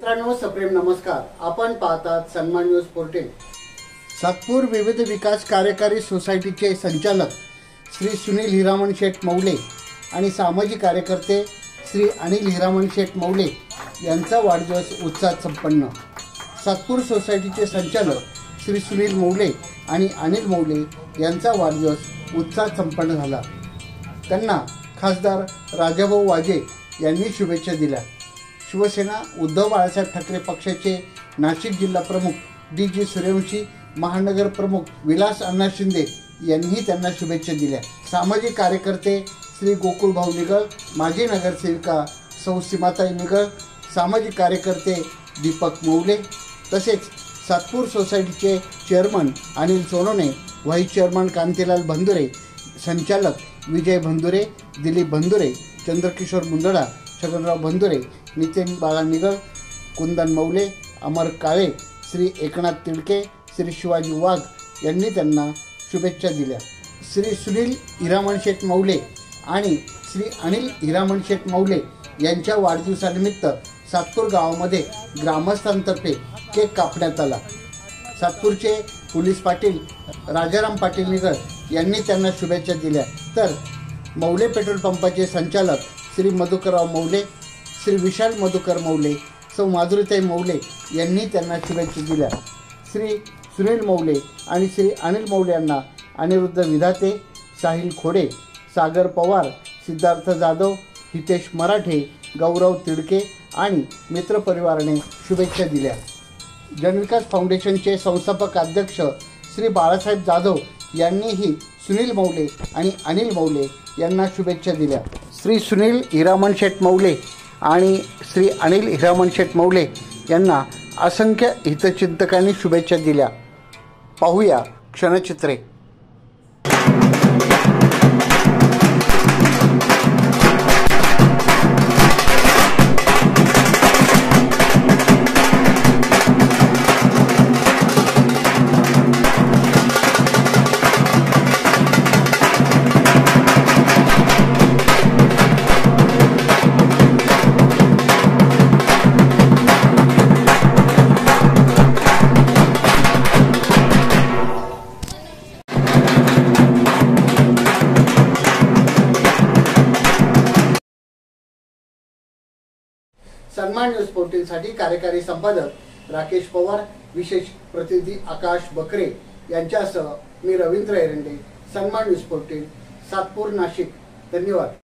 मित्रांनो, सप्रेम नमस्कार। आपण पाहतात सन्मान न्यूज 14। सातपूर विविध विकास कार्यकारी सोसायटीचे संचालक श्री सुनील हिरामण शेठ मौले आणि सामाजिक कार्यकर्ते श्री अनिल हिरामण शेठ मौले यांचा वाढदिवस उत्साहात संपन्न। सातपूर सोसायटीचे संचालक श्री सुनील मौले आणि अनिल मौले यांचा वाढदिवस उत्साहात संपन्न झाला। त्यांना खासदार राजाभाऊ वाजे यांनी शुभेच्छा दिल्या। शिवसेना उद्धव बाळासाहेब ठाकरे पक्षाचे नाशिक जिल्हा प्रमुख डी.जी. सूर्यवंशी, महानगर प्रमुख विलास अण्णा शिंदे यांनी त्यांना शुभेच्छा दिल्या। सामाजिक कार्यकर्ते श्री गोकुळ भाऊ निगळ, माजी नगरसेविका सौ सीमाताई निगळ, सामाजिक कार्यकर्ते दीपक मौले तसेच सातपूर सोसायटीचे chairman Anil Sonone, vice chairman Kantilal Bhandure, संचालक विजय भंदुरे, दिलीप भंदुरे, चंद्रकिशोर मुंदडा, छगनराव भंदुरे, नितीन बाळा निगळ, कुंदन मौले, अमर काळे, श्री एकनाथ तिडके, श्री शिवाजी वाघ यांनी त्यांना शुभेच्छा दिल्या। श्री सुनील हिरामण शेठ मौले आणि श्री अनिल हिरामण शेठ मौले यांच्या वाढदिवसानिमित्त सातपूर गावामध्ये ग्रामस्थांतर्फे केक कापण्यात आला। सातपूरचे पोलीस पाटील राजाराम पाटील निगळ यांनी त्यांना शुभेच्छा दिल्या, तर मौले पेट्रोल पंपाचे संचालक श्री मधुकरराव मौले, श्री विशाल मधुकर मौले, सौ माधुरीताई मौले यांनी त्यांना शुभेच्छा दिल्या। श्री सुनील मौले आणि श्री अनिल मौले यांना अनिरुद्ध विधाते, साहिल खोडे, सागर पवार, सिद्धार्थ जाधव, हितेश मराठे, गौरव तिडके आणि मित्रपरिवाराने शुभेच्छा दिल्या। जनविकास फाउंडेशनचे संस्थापक अध्यक्ष श्री बाळासाहेब जाधव यांनीही सुनील मौले आणि अनिल मौले यांना शुभेच्छा दिल्या। श्री सुनील हिरामण शेठ मौले आणि श्री अनिल हिरामण शेठ मौले यांना असंख्य हितचिंतकांनी शुभेच्छा दिल्या। पाहूया क्षणचित्रे। सन्मान न्यूज 14 साठी कार्यकारी संपादक राकेश पवार, विशेष प्रतिनिधी आकाश बकरे यांच्यासह मी रवींद्र एरंडे, सन्मान न्यूज 14, सातपूर, नाशिक। धन्यवाद।